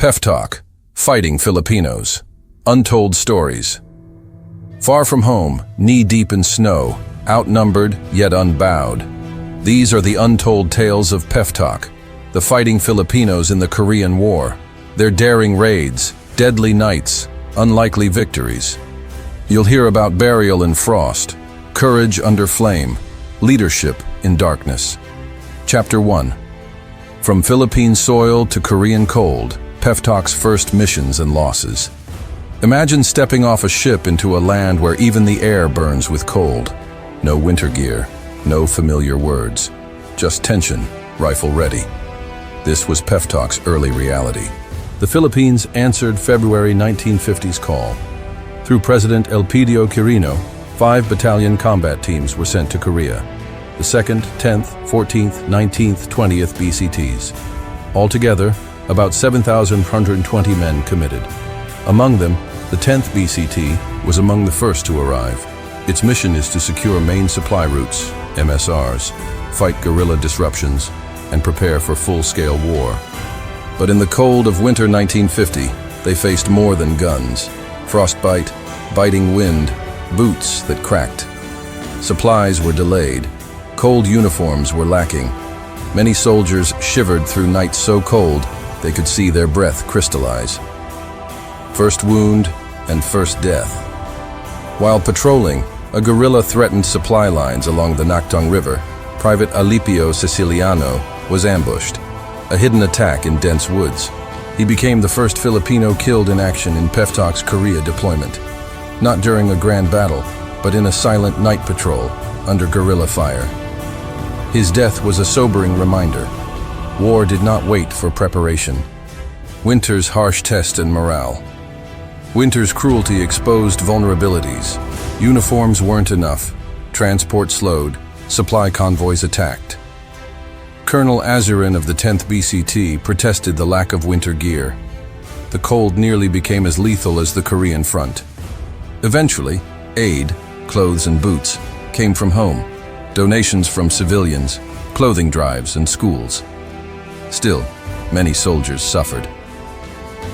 PEFTOK, Fighting Filipinos, Untold Stories. Far from home, knee-deep in snow, outnumbered yet unbowed. These are the untold tales of PEFTOK, the Fighting Filipinos in the Korean War. Their daring raids, deadly nights, unlikely victories. You'll hear about burial in frost, courage under flame, leadership in darkness. Chapter 1. From Philippine soil to Korean cold, PEFTOK's first missions and losses. Imagine stepping off a ship into a land where even the air burns with cold. No winter gear, no familiar words, just tension, rifle ready. This was PEFTOK's early reality. The Philippines answered February 1950's call. Through President Elpidio Quirino, 5 battalion combat teams were sent to Korea. The 2nd, 10th, 14th, 19th, 20th BCTs. Altogether, about 7,120 men committed. Among them, the 10th BCT was among the first to arrive. Its mission is to secure main supply routes, MSRs, fight guerrilla disruptions, and prepare for full-scale war. But in the cold of winter 1950, they faced more than guns. Frostbite, biting wind, boots that cracked. Supplies were delayed. Cold uniforms were lacking. Many soldiers shivered through nights so cold they could see their breath crystallize. First wound and first death. While patrolling, a guerrilla threatened supply lines along the Naktong River. Private Alipio Siciliano was ambushed, a hidden attack in dense woods. He became the first Filipino killed in action in PEFTOK's Korea deployment. Not during a grand battle, but in a silent night patrol under guerrilla fire. His death was a sobering reminder. War did not wait for preparation. Winter's harsh test and morale. Winter's cruelty exposed vulnerabilities. Uniforms weren't enough. Transport slowed. Supply convoys attacked. Colonel Azurin of the 10th BCT protested the lack of winter gear. The cold nearly became as lethal as the Korean front. Eventually, aid, clothes and boots, came from home. Donations from civilians, clothing drives and schools. Still, many soldiers suffered.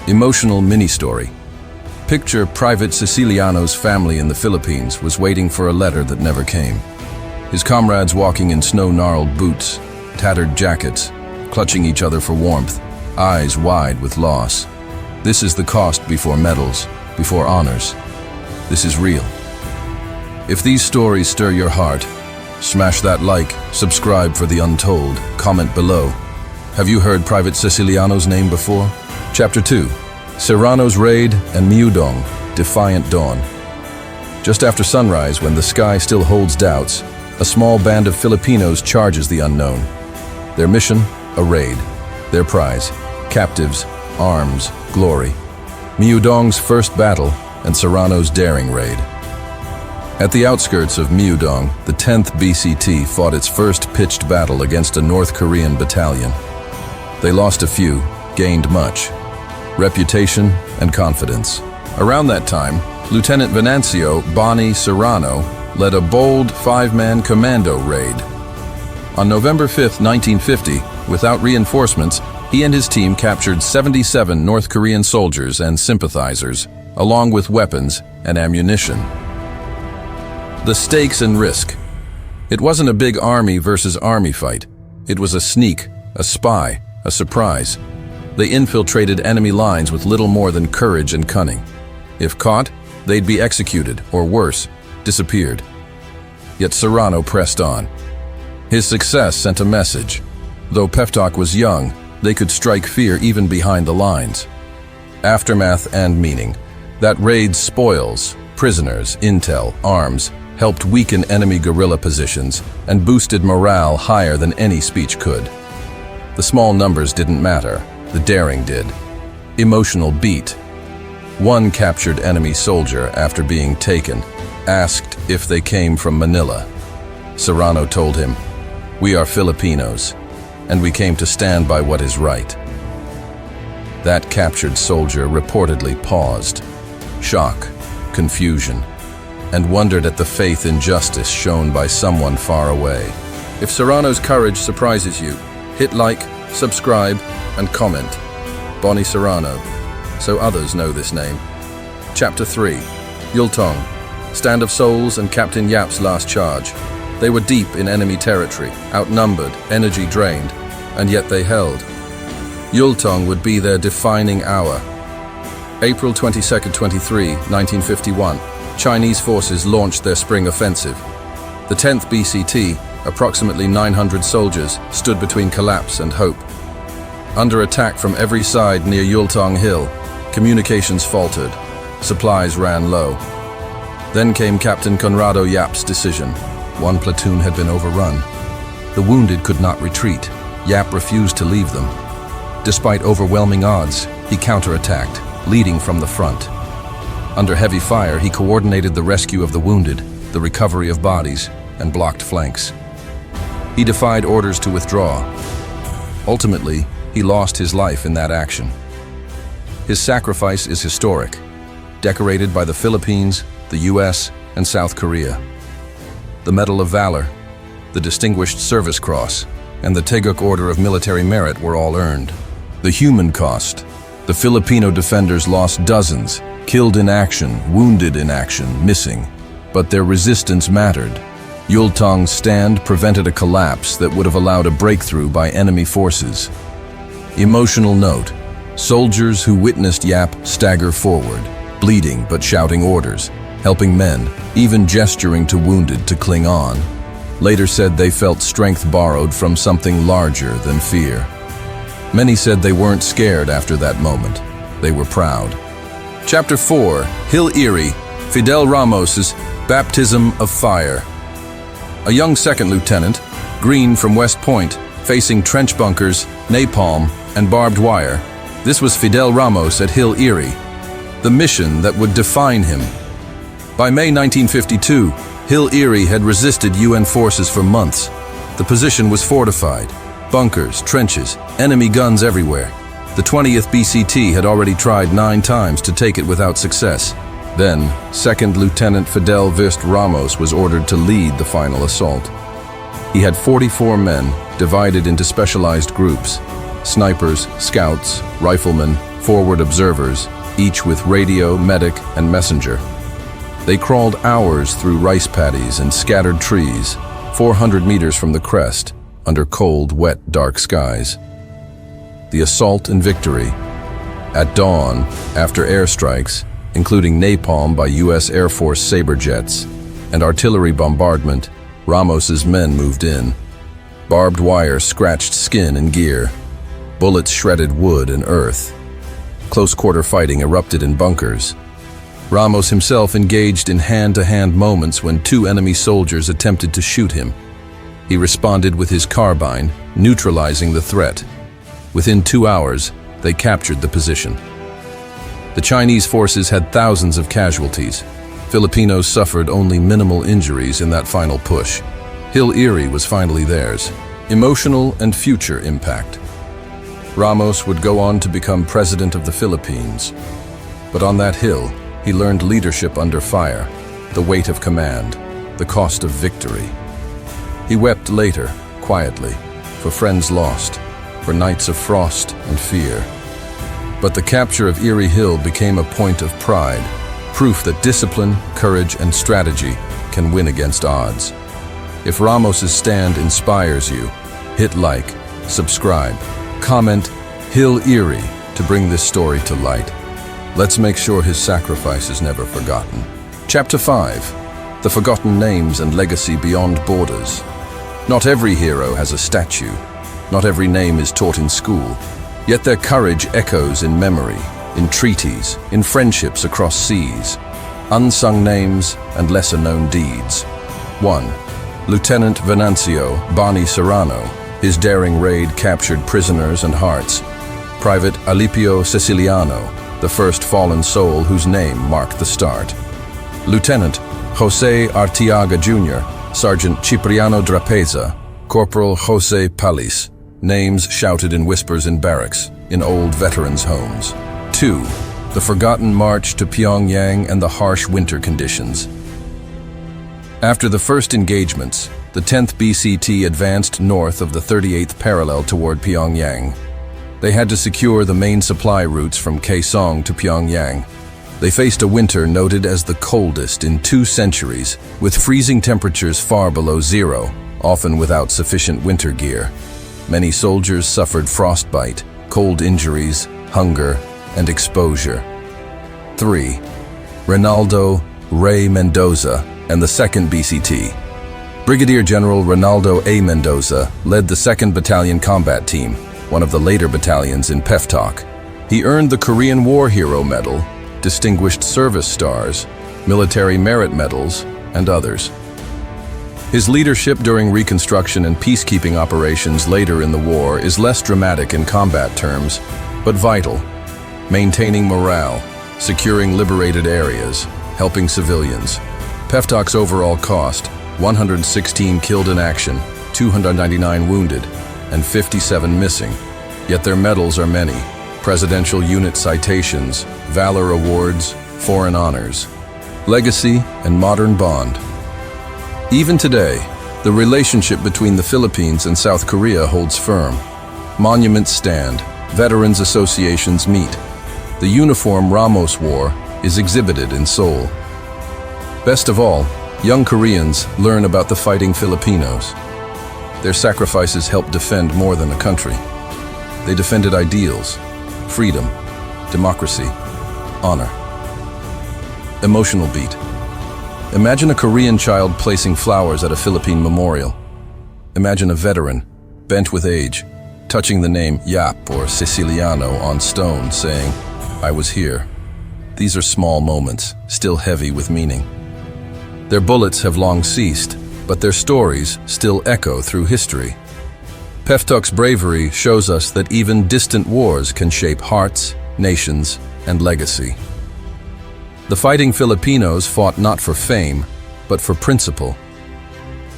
Emotional mini-story. Picture Private Siciliano's family in the Philippines was waiting for a letter that never came. His comrades walking in snow-gnarled boots, tattered jackets, clutching each other for warmth, eyes wide with loss. This is the cost before medals, before honors. This is real. If these stories stir your heart, smash that like, subscribe for the Untold, comment below. Have you heard Private Siciliano's name before? Chapter 2. Serrano's Raid and Yultong, Defiant Dawn. Just after sunrise, when the sky still holds doubts, a small band of Filipinos charges the unknown. Their mission, a raid. Their prize, captives, arms, glory. Yultong's first battle and Serrano's daring raid. At the outskirts of Yultong, the 10th BCT fought its first pitched battle against a North Korean battalion. They lost a few, gained much. Reputation and confidence. Around that time, Lieutenant Venancio Bonnie Serrano led a bold 5-man commando raid. On November 5, 1950, without reinforcements, he and his team captured 77 North Korean soldiers and sympathizers, along with weapons and ammunition. The stakes and risk. It wasn't a big army versus army fight. It was a sneak, a spy, a surprise. They infiltrated enemy lines with little more than courage and cunning. If caught, they'd be executed, or worse, disappeared. Yet Serrano pressed on. His success sent a message. Though PEFTOK was young, they could strike fear even behind the lines. Aftermath and meaning. That raid's spoils, prisoners, intel, arms, helped weaken enemy guerrilla positions and boosted morale higher than any speech could. The small numbers didn't matter, the daring did. Emotional beat. One captured enemy soldier after being taken, asked if they came from Manila. Serrano told him, "We are Filipinos, and we came to stand by what is right." That captured soldier reportedly paused, shock, confusion, and wondered at the faith in justice shown by someone far away. If Serrano's courage surprises you, hit like, subscribe, and comment. Bonnie Serrano, so others know this name. Chapter 3. Yultong, Stand of Souls and Captain Yap's last charge. They were deep in enemy territory, outnumbered, energy drained, and yet they held. Yultong would be their defining hour. April 22, 1951, Chinese forces launched their spring offensive. The 10th BCT, approximately 900 soldiers, stood between collapse and hope. Under attack from every side near Yultong Hill, communications faltered, supplies ran low. Then came Captain Conrado Yap's decision. One platoon had been overrun. The wounded could not retreat. Yap refused to leave them. Despite overwhelming odds, he counterattacked, leading from the front. Under heavy fire, he coordinated the rescue of the wounded, the recovery of bodies, and blocked flanks. He defied orders to withdraw. Ultimately, he lost his life in that action. His sacrifice is historic, decorated by the Philippines, the US, and South Korea. The Medal of Valor, the Distinguished Service Cross, and the Teguk Order of Military Merit were all earned. The human cost. The Filipino defenders lost dozens, killed in action, wounded in action, missing. But their resistance mattered. Yultong's stand prevented a collapse that would have allowed a breakthrough by enemy forces. Emotional note. Soldiers who witnessed Yap stagger forward, bleeding but shouting orders, helping men, even gesturing to wounded to cling on. Later said they felt strength borrowed from something larger than fear. Many said they weren't scared after that moment. They were proud. Chapter 4. Hill Erie, Fidel Ramos's Baptism of Fire. A young second lieutenant, green from West Point, facing trench bunkers, napalm, and barbed wire. This was Fidel Ramos at Hill Erie, the mission that would define him. By May 1952, Hill Erie had resisted UN forces for months. The position was fortified. Bunkers, trenches, enemy guns everywhere. The 20th BCT had already tried 9 times to take it without success. Then, Second Lieutenant Fidel Vist Ramos was ordered to lead the final assault. He had 44 men divided into specialized groups: snipers, scouts, riflemen, forward observers, each with radio, medic, and messenger. They crawled hours through rice paddies and scattered trees, 400 meters from the crest, under cold, wet, dark skies. The assault and victory. At dawn, after airstrikes, including napalm by U.S. Air Force Sabre jets and artillery bombardment, Ramos's men moved in. Barbed wire scratched skin and gear. Bullets shredded wood and earth. Close-quarter fighting erupted in bunkers. Ramos himself engaged in hand-to-hand moments when 2 enemy soldiers attempted to shoot him. He responded with his carbine, neutralizing the threat. Within 2 hours, they captured the position. The Chinese forces had thousands of casualties. Filipinos suffered only minimal injuries in that final push. Hill Erie was finally theirs. Emotional and future impact. Ramos would go on to become president of the Philippines. But on that hill, he learned leadership under fire, the weight of command, the cost of victory. He wept later, quietly, for friends lost, for nights of frost and fear. But the capture of Erie Hill became a point of pride, proof that discipline, courage, and strategy can win against odds. If Ramos's stand inspires you, hit like, subscribe, comment Hill Erie to bring this story to light. Let's make sure his sacrifice is never forgotten. Chapter 5. The Forgotten Names and Legacy Beyond Borders. Not every hero has a statue. Not every name is taught in school. Yet their courage echoes in memory, in treaties, in friendships across seas. Unsung names and lesser-known deeds. 1. Lieutenant Venancio Bonnie Serrano. His daring raid captured prisoners and hearts. Private Alipio Siciliano, the first fallen soul whose name marked the start. Lieutenant Jose Artiaga Jr., Sergeant Cipriano Drapeza, Corporal Jose Palis, names shouted in whispers in barracks, in old veterans' homes. 2. The forgotten march to Pyongyang and the harsh winter conditions. After the first engagements, the 10th BCT advanced north of the 38th parallel toward Pyongyang. They had to secure the main supply routes from Kaesong to Pyongyang. They faced a winter noted as the coldest in 2 centuries, with freezing temperatures far below zero, often without sufficient winter gear. Many soldiers suffered frostbite, cold injuries, hunger, and exposure. 3. Ronaldo Rey Mendoza and the 2nd BCT. Brigadier General Ronaldo A. Mendoza led the 2nd Battalion Combat Team, one of the later battalions in PEFTOK. He earned the Korean War Hero Medal, Distinguished Service Stars, Military Merit Medals, and others. His leadership during reconstruction and peacekeeping operations later in the war is less dramatic in combat terms, but vital, maintaining morale, securing liberated areas, helping civilians. PEFTOK's overall cost, 116 killed in action, 299 wounded, and 57 missing. Yet their medals are many: Presidential Unit Citations, Valor Awards, Foreign Honors, Legacy, and Modern Bond. Even today, the relationship between the Philippines and South Korea holds firm. Monuments stand, veterans associations meet. The uniform Ramos wore is exhibited in Seoul. Best of all, young Koreans learn about the fighting Filipinos. Their sacrifices helped defend more than a country. They defended ideals, freedom, democracy, honor. Emotional beat. Imagine a Korean child placing flowers at a Philippine memorial. Imagine a veteran, bent with age, touching the name Yap or Siciliano on stone, saying, "I was here." These are small moments, still heavy with meaning. Their bullets have long ceased, but their stories still echo through history. PEFTOK's bravery shows us that even distant wars can shape hearts, nations, and legacy. The fighting Filipinos fought not for fame, but for principle.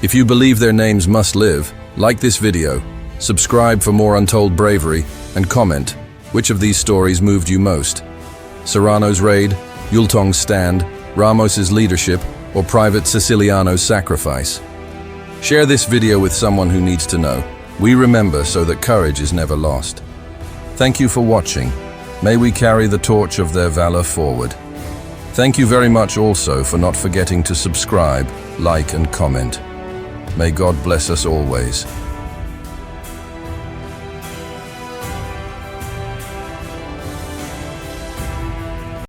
If you believe their names must live, like this video, subscribe for more untold bravery, and comment which of these stories moved you most. Serrano's raid, Yultong's stand, Ramos's leadership, or Private Siciliano's sacrifice. Share this video with someone who needs to know. We remember so that courage is never lost. Thank you for watching. May we carry the torch of their valor forward. Thank you very much also for not forgetting to subscribe, like, and comment. May God bless us always.